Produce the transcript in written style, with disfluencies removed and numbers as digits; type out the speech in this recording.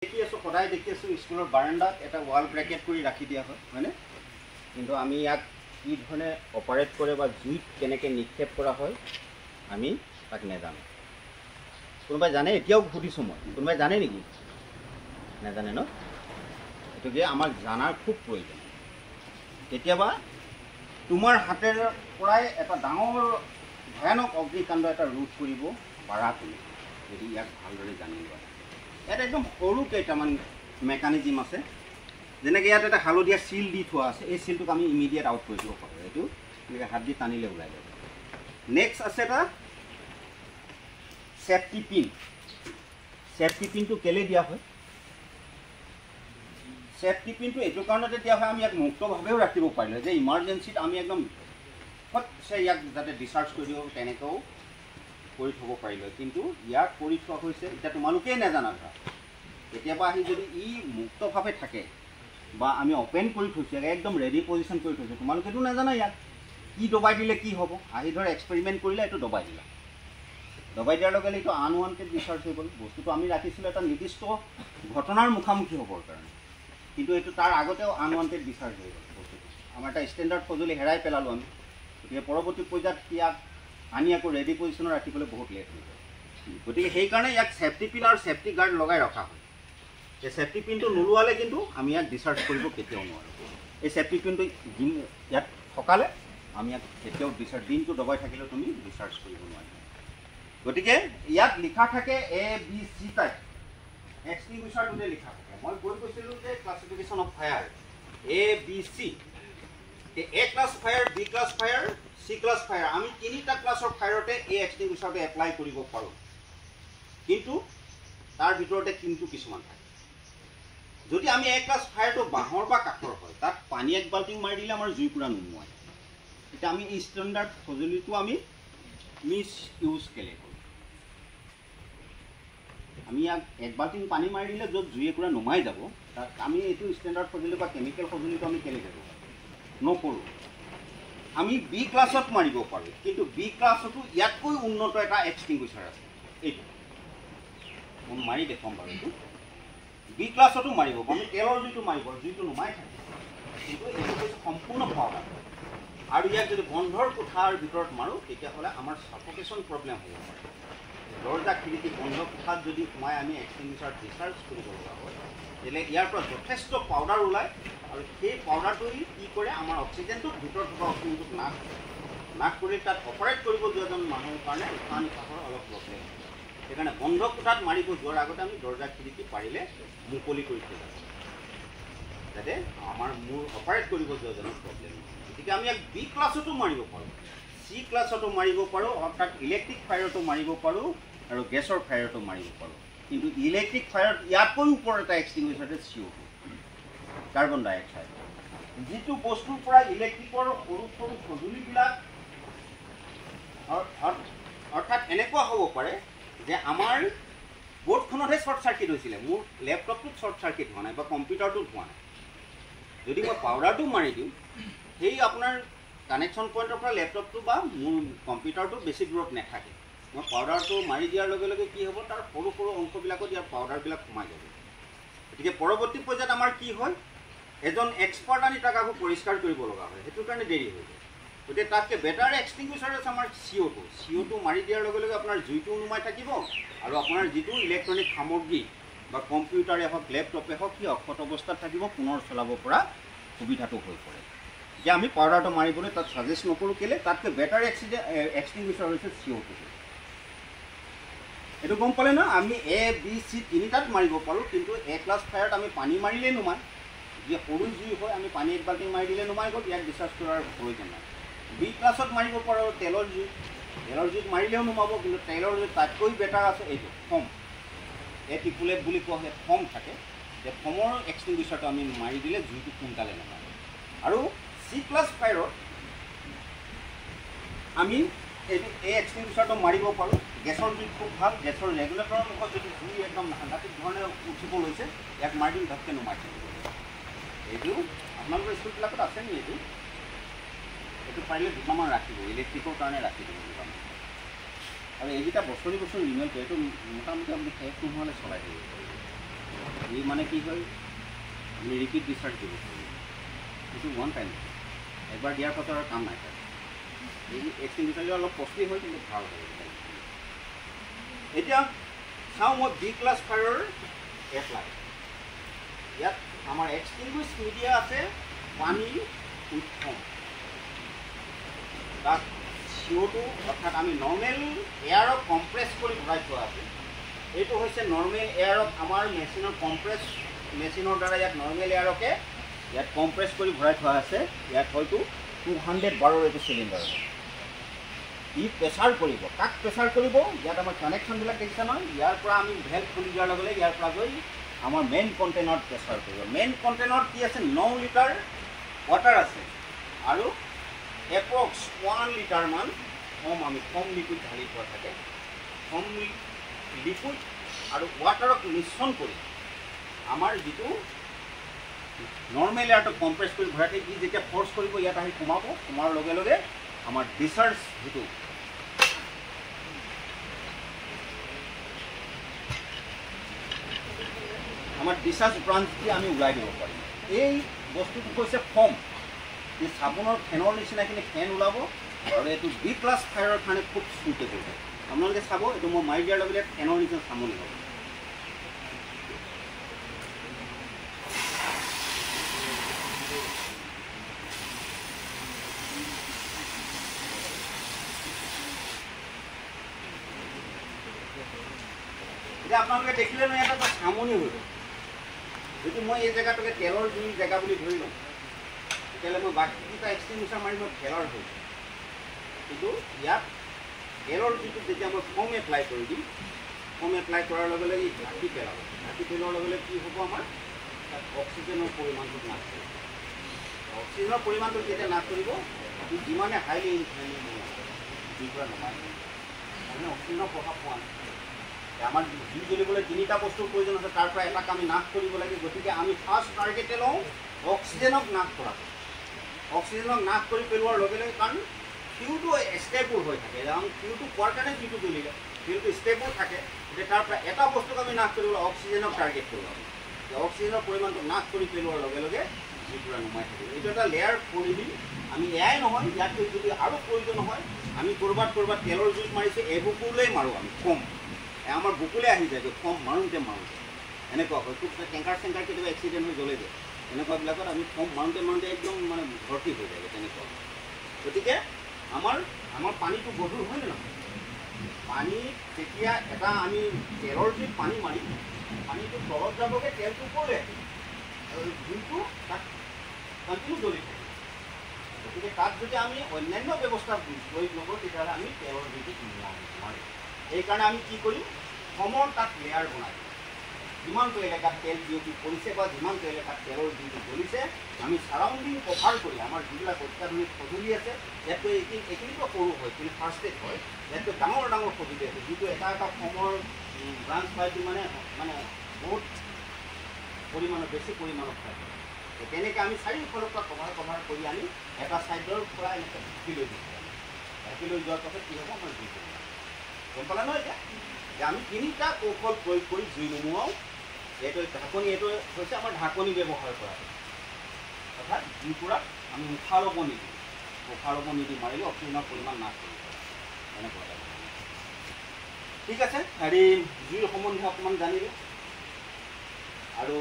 দেখি আছোঁ সদায় দেখি আছোঁ স্কুলৰ বাৰাণ্ডাত এটা ৱাল ব্ৰেকেট কৰি ৰাখি দিয়া হয়নে? কিন্তু আমি ইয়াক কি ধৰণে অপাৰেট কৰে বা জুইত কেনেকৈ নিক্ষেপ কৰা হয় আমি তাক নাজানো। কোনোবাই জানে? এতিয়াও সুধিছোঁ মই, কোনোবাই জানে নেকি? নাজানে ন? গতিকে আমাক জনাৰ খুব প্ৰয়োজন। কেতিয়াবা তোমাৰ হাতেৰে পৰাই এটা ডাঙৰ ভয়ানক অগ্নিকাণ্ড এটা ৰোধ কৰিব পাৰা তুমি যদি ইয়াক ভালদৰে জানি লোৱা। ইয়াত একদম সৰু কেইটামান মেকানিজিম আছে। যেনেকৈ ইয়াত এটা হালধীয়া চিল দি থোৱা আছে, এই চিলটোক আমি ইমিডিয়েট আউট কৰি দিব পাৰোঁ। এইটো এনেকৈ হাত দি টানিলে ওলাই যাব। নেক্সট আছে এটা চেফটি পিন। চেফটি পিনটো কেলৈ দিয়া হয়? চেফটি পিনটো এইটো কাৰণতে দিয়া হয় আমি ইয়াক মুক্তভাৱেও ৰাখিব পাৰিলোঁ যে ইমাৰ্জেঞ্চিত আমি একদম ফটছে ইয়াক যাতে ডিচাৰ্জ কৰি দিব তেনেকৈও কৰি থ'ব পাৰিলোঁ। কিন্তু ইয়াক কৰি থোৱা হৈছে, এতিয়া তোমালোকেই নাজানা ধৰা, কেতিয়াবা আহি যদি ই মুক্তভাৱে থাকে বা আমি অ'পেন কৰি থৈছোঁ, একদম ৰেডি পজিশ্যন কৰি থৈছোঁ, তোমালোকেতো নাজানা ইয়াক কি দবাই দিলে কি হ'ব। আহি ধৰ এক্সপেৰিমেণ্ট কৰিলে এইটো দবাই দিলা, দবাই দিয়াৰ লগে লগে এইটো আনৱান্টেড ডিচাৰ্জ হৈ গ'ল। বস্তুটো আমি ৰাখিছিলোঁ এটা নিৰ্দিষ্ট ঘটনাৰ মুখামুখি হ'বৰ কাৰণে, কিন্তু এইটো তাৰ আগতেও আনৱান্টেড ডিচাৰ্জ হৈ গ'ল বস্তুটো। আমাৰ এটা ষ্টেণ্ডাৰ্ড সঁজুলি হেৰাই পেলালোঁ আমি। গতিকে পৰৱৰ্তী পৰ্যায়ত ইয়াক আনি আকৌ ৰেডি পজিশ্যনত ৰাখিবলৈ বহুত লেট হৈ যায়। গতিকে সেইকাৰণে ইয়াক চেফটি পিন আৰু চেফটি গাৰ্ড লগাই ৰখা হয়। এই চেফটি পিনটো নোলোৱালে কিন্তু আমি ইয়াক ডিচাৰ্জ কৰিব কেতিয়াও নোৱাৰোঁ। এই চেফটি পিনটো ইয়াত থকালে আমি ইয়াক কেতিয়াও ডিচাৰ্জ, দিনটো দবাই থাকিলেও তুমি ডিচাৰ্জ কৰিব নোৱাৰিবা। গতিকে ইয়াত লিখা থাকে ABC টাইপ এক্সটিংগুইচাৰ বুলি লিখা থাকে। মই কৈ কৈছিলোঁ যে classification of fire ABC, A class fire, B class fire, C class fire. আমি তিনিটা ক্লাছৰ ফায়াৰতে এই এক্সটিংগুইচাৰটো এপ্লাই কৰিব পাৰোঁ, কিন্তু তাৰ ভিতৰতে কিন্তু কিছুমান থাকে। যদি আমি A ক্লাছ ফায়াৰটো বাঁহৰ বা কাঠৰ হয়, তাত পানী এক বাল্টিং মাৰি দিলে আমাৰ জুইকুৰা নুমুৱায়। এতিয়া আমি এই ষ্টেণ্ডাৰ্ড সঁজুলিটো আমি মিছ ইউজ কেলে কৰোঁ? আমি ইয়াক এক বাল্টিং পানী মাৰি দিলে য'ত জুই একুৰা নুমাই যাব, তাত আমি এইটো ষ্টেণ্ডাৰ্ড সঁজুলি বা কেমিকেল সঁজুলিটো আমি কেলে কৰোঁ? নকৰোঁ। আমি B ক্লাছত মাৰিব পাৰোঁ, কিন্তু B ক্লাছতো ইয়াতকৈ উন্নত এটা এক্সটিংগুইচাৰ আছে। এইটো মই মাৰি দেখুৱাম বাৰু। এইটো B ক্লাছতো মাৰিব পাৰোঁ। আমি তেলৰ জুইটো মাৰিব পাৰোঁ, জুইটো নুমাই থাকে, কিন্তু এইটো হৈছে সম্পূৰ্ণ পাউডাৰ। আৰু ইয়াক যদি বন্ধৰ কোঠাৰ ভিতৰত মাৰোঁ তেতিয়াহ'লে আমাৰ ছাফোকেশ্যন প্ৰব্লেম হ'ব পাৰে। দৰ্জা খিৰিকী বন্ধ কোঠাত যদি সোমাই আমি এক্সটিংগুইচাৰ ডিচাৰ্জ কৰিব লগা হয়, তেতিয়াহ'লে ইয়াৰ পৰা যথেষ্ট পাউডাৰ ওলায়, আৰু সেই পাউডাৰটোৱে কি কৰে আমাৰ অক্সিজেনটো ভিতৰত থকা অক্সিজেনটোক নাশ কৰি তাত অপাৰেট কৰিব যোৱাজন মানুহৰ কাৰণে উশাহ নিশাহৰ অলপ প্ৰব্লেম হয়। সেইকাৰণে বন্ধ কোঠাত মাৰিব যোৱাৰ আগতে আমি দৰ্জা খিৰিকী পাৰিলে মুকলি কৰি থৈ যাব, যাতে আমাৰ মূৰ অপাৰেট কৰিব যোৱাজনৰ প্ৰব্লেম নহয়। গতিকে আমি ইয়াক B ক্লাছতো মাৰিব পাৰোঁ, C ক্লাছতো মাৰিব পাৰোঁ, অৰ্থাৎ ইলেক্ট্ৰিক ফায়াৰতো মাৰিব পাৰোঁ আৰু গেছৰ ফায়াৰতো মাৰিব পাৰোঁ। কিন্তু ইলেক্ট্ৰিক ফায়াৰত ইয়াতকৈ ওপৰত এটা এক্সটিংগুইচাৰ CO2, কাৰ্বন ডাই অক্সাইড। যিটো বস্তুৰ পৰা ইলেক্ট্ৰিকৰ সৰু সৰু সঁজুলিবিলাক, অৰ্থাৎ এনেকুৱা হ'ব পাৰে যে আমাৰ বৰ্ডখনতহে শ্বৰ্ট চাৰ্কিট হৈছিলে, মোৰ লেপটপটোত শ্বৰ্ট চাৰ্কিট হোৱা নাই বা কম্পিউটাৰটোত হোৱা নাই। যদি মই পাউডাৰটো মাৰি দিওঁ, সেই আপোনাৰ কানেকশ্যন পইণ্টৰ পৰা লেপটপটো বা মোৰ কম্পিউটাৰটো বেছি দূৰত নাথাকে। মই পাউডাৰটো মাৰি দিয়াৰ লগে লগে কি হ'ব, তাৰ সৰু সৰু অংশবিলাকত ইয়াৰ পাউডাৰবিলাক সোমাই যাব। গতিকে পৰৱৰ্তী পৰ্যায়ত আমাৰ কি হয়, এজন এক্সপাৰ্ট আনি তাক আকৌ পৰিষ্কাৰ কৰিব লগা হয়, সেইটো কাৰণে দেৰি হৈ যায়। গতিকে তাতকৈ বেটাৰ এক্সটিংগুইচাৰ আছে আমাৰ CO2 মাৰি দিয়াৰ লগে লগে আপোনাৰ জুইটো নুমাই থাকিব, আৰু আপোনাৰ যিটো ইলেক্ট্ৰনিক সামগ্ৰী বা কম্পিউটাৰে হওক লেপটপে হওক সি অক্ষত অৱস্থাত থাকিব, পুনৰ চলাব পৰা সুবিধাটো হৈ পৰে। এতিয়া আমি পাউডাৰটো মাৰিবলৈ তাত ছাজেষ্ট নকৰোঁ, কেলৈ? তাতকৈ বেটাৰ এক্সটিংগুইচাৰ হৈছে CO2। এইটো গম পালে ন? আমি A, B, C তিনিটাত মাৰিব পাৰোঁ, কিন্তু A ক্লাছ ফায়াৰত আমি পানী মাৰিলেই নুমায়। যি সৰু জুই হয় আমি পানী এক বাল্টিং মাৰি দিলে নুমাই গ'ল, ইয়াক ডিচাৰ্জ কৰাৰ প্ৰয়োজন নাই। B ক্লাছত মাৰিব পাৰোঁ তেলৰ জুইত মাৰিলেও নুমাব, কিন্তু তেলৰ জুইত তাতকৈ বেটাৰ আছে এইটো ফম, টিকুলেট বুলি কোৱা হয়, ফম থাকে। যে ফমৰ এক্সটিংগুইচাৰটো আমি মাৰি দিলে জুইটো সোনকালে নামাৰে। আৰু C ক্লাছ ফায়াৰত আমি এই এক্সটিংগুইচাৰটো মাৰিব পাৰোঁ। গেছৰ জুইত খুব ভাল, গেছৰ ৰেগুলেটৰৰ মুখত যদি জুই একদম সাংঘাতিক ধৰণে উঠিব লৈছে, ইয়াক মাৰি দিম ধপকৈ নুমাই থাকিব। এইটো আপোনালোকৰ স্কুলবিলাকত আছে নি? এইটো পাৰিলে দুটামান ৰাখিব, ইলেক্ট্ৰিকৰ কাৰণে ৰাখি দিব দুটামান। আৰু এইকেইটা বছৰি ৰিনিউৱেল কৰে, এইটো মোটামুটি আপুনি শেষ নোহোৱালৈ চলাই থাকিব। এই মানে কি হয় আমি ৰিপিট ডিচাৰ্জ দিব পাৰোঁ এইটো ওৱান টাইম একবাৰ দিয়াৰ পাছত আৰু কাম নাই এই এক্সটিংগুইচাৰটো অলপ কষ্টলি হয় কিন্তু ভাল হয় এতিয়া চাওঁ মই বি ক্লাছ ফায়াৰৰ এপ্লাই ইয়াত আমাৰ এক্সটিংগুইছ মিডিয়া আছে পানী উইথ ফ'ম তাত CO2 অৰ্থাৎ আমি নৰ্মেল এয়াৰক কম্প্ৰেছ কৰি ভৰাই থোৱা আছে এইটো হৈছে নৰ্মেল এয়াৰক আমাৰ মেচিনৰ কম্প্ৰেছ মেচিনৰ দ্বাৰা ইয়াত নৰ্মেল এয়াৰকে ইয়াত কম্প্ৰেছ কৰি ভৰাই থোৱা আছে ইয়াত হয়তো 200 বাৰৰ এইটো চিলিণ্ডাৰ ই প্ৰেছাৰ কৰিব কাক প্ৰেছাৰ কৰিব ইয়াত আমাৰ কানেকশ্যনবিলাক দেখিছে নহয় ইয়াৰ পৰা আমি ভেল্ভ খুলি দিয়াৰ লগে লগে ইয়াৰ পৰা গৈ আমাৰ মেইন কণ্টেইনাৰত প্ৰেছাৰ কৰিব মেইন কণ্টেইনাৰত কি আছে 9 লিটাৰ ৱাটাৰ আছে আৰু এপ্ৰক্স 1 লিটাৰমান ফ'ম লিকুইড ঢালি থোৱা থাকে ফ'ম লিকুইড আৰু ৱাটাৰক মিশ্ৰণ কৰি আমাৰ যিটো নৰ্মেল এয়াৰটো কম্প্ৰেছ কৰি ভৰাই থাকি যেতিয়া ফ'ৰ্চ কৰিব ইয়াত আহি সোমাৰ লগে লগে আমাৰ ডিচাৰ্জ যিটো আমাৰ ডিচাৰ্জ ব্ৰাঞ্চটি আমি ওলাই দিব পাৰিম এই বস্তুটো হৈছে ফ'ম এই চাবোনৰ ফেনৰ নিচিনাখিনি ফেন ওলাব আৰু এইটো বি ক্লাছ ফায়াৰৰ কাৰণে খুব চুইটেবল হয় আপোনালোকে চাব এইটো মই মাৰি দিয়াৰ লগে লগে ফেনৰ নিচিনা চামনি হ'ব এতিয়া আপোনালোকে দেখিলে নহয় এটা চামনি হৈ গ'ল যদি মই এই জেগাটোকে তেলৰ জুই জেগা বুলি ধৰি লওঁ তেতিয়াহ'লে মই বাকীকেইটা এক্সটিংগুইচাৰ মাৰি মই ফেলাৰ হৈ কিন্তু ইয়াত তেলৰ যিটো যেতিয়া মই ফ'ম এপ্লাই কৰি দিম ফ'ম এপ্লাই কৰাৰ লগে লগে ঢাকি পেলাব ঢাকি পেলোৱাৰ লগে লগে কি হ'ব আমাৰ তাত অক্সিজেনৰ পৰিমাণটো নাশ কৰিব অক্সিজেনৰ পৰিমাণটো যেতিয়া নাশ কৰিব ই যিমানে হাইলি ইনফ্লেমেবল জুইৰ পৰা নমাই তাৰমানে অক্সিজেনৰ প্ৰভাৱ পোৱা নাই আমাৰ জুই জ্বলিবলৈ 3টা বস্তুৰ প্ৰয়োজন আছে তাৰ পৰা এটাক আমি নাশ কৰিব লাগে গতিকে আমি ফাৰ্ষ্ট টাৰ্গেটে লওঁ অক্সিজেনক নাশ কৰা অক্সিজেনক নাশ কৰি পেলোৱাৰ লগে লগে কাৰণ ফিউটো ষ্টেবল হৈ থাকে ফিউটো পোৱাৰ কাৰণে জুইটো জ্বলিলে ফিউটো ষ্টেবল থাকে গতিকে তাৰ পৰা এটা বস্তুক আমি নাশ কৰিবলৈ অক্সিজেনক টাৰ্গেট কৰিব লাগে অক্সিজেনৰ পৰিমাণটো নাশ কৰি পেলোৱাৰ লগে লগে জুইটো নুমাই থাকিব এইটো এটা লেয়াৰ কৰি দিম আমি এয়াই নহয় ইয়াতকৈ যদি আৰু প্ৰয়োজন হয় আমি ক'ৰবাত তেলৰ জুইত মাৰিছোঁ এইবুকুলৈ মাৰোঁ আমি কম আমাৰ বুকুলৈ আহি যায় ফ'ম মাৰোঁতে এনেকুৱা হয় খুব টেংকাৰ কেতিয়াবা এক্সিডেণ্ট হৈ জ্বলে যায় এনেকুৱাবিলাকত আমি ফ'ম মাৰোঁতে একদম মানে ভৰ্তি হৈ যায় তেনেকুৱা গতিকে আমাৰ পানীটো গধুৰ হয় নে নহয় পানী যেতিয়া এটা আমি তেলৰ জুইত পানী মাৰি পানীটো তলত যাবগৈ তেলটো ওপৰলৈ আহিব আৰু জুইটো তাত কণ্টিনিউ জ্বলি থাকে গতিকে তাত যদি আমি অন্যান্য ব্যৱস্থা প্ৰয়োগ নকৰোঁ তেতিয়াহ'লে আমি তেলৰ জুইটো মাৰিম সেইকাৰণে আমি কি কৰিম ফ'মৰ তাত লেয়াৰ বনাই দিম যিমানটো এলেকাত তেল বিয়পি পৰিছে বা যিমানটো এলেকাত তেলৰ জুইটো জ্বলিছে আমি চাৰাউণ্ডিং কভাৰ কৰি আমাৰ যিবিলাক অত্যাধুনিক সঁজুলি আছে ইয়াতকৈ এইখিনিতো সৰু হয় কিন্তু ফাৰ্ষ্ট এড হয় ইয়াতকৈ ডাঙৰ সঁজুলি আছে যিটো এটা ফ'মৰ ব্ৰাঞ্চ পাইটো মানে বহুত পৰিমাণৰ বেছি পৰিমাণত থাকে তেনেকৈ আমি চাৰিওফালৰ পৰা কভাৰ কৰি আনি এটা ছাইডৰ পৰা এনেকৈ ঢাকি লৈ দিছোঁ ঢাকি লৈ যোৱাৰ পাছত কি হ'ব আমাৰ জুইটো গম পালা নহয় এতিয়া যে আমি 3টা কৌশল প্ৰয়োগ কৰি জুই নুমুৱাওঁ এইটো ঢাকনি এইটো হৈছে আমাৰ ঢাকনি ব্যৱহাৰ কৰা অৰ্থাৎ জুইকুৰাত আমি উশাহ ল'ব নিদি মাৰিলে অক্সিজেনৰ পৰিমাণ নাশ কৰিব এনেকুৱা ঠিক আছে হেৰি জুইৰ সম্বন্ধে অকণমান জানিলোঁ আৰু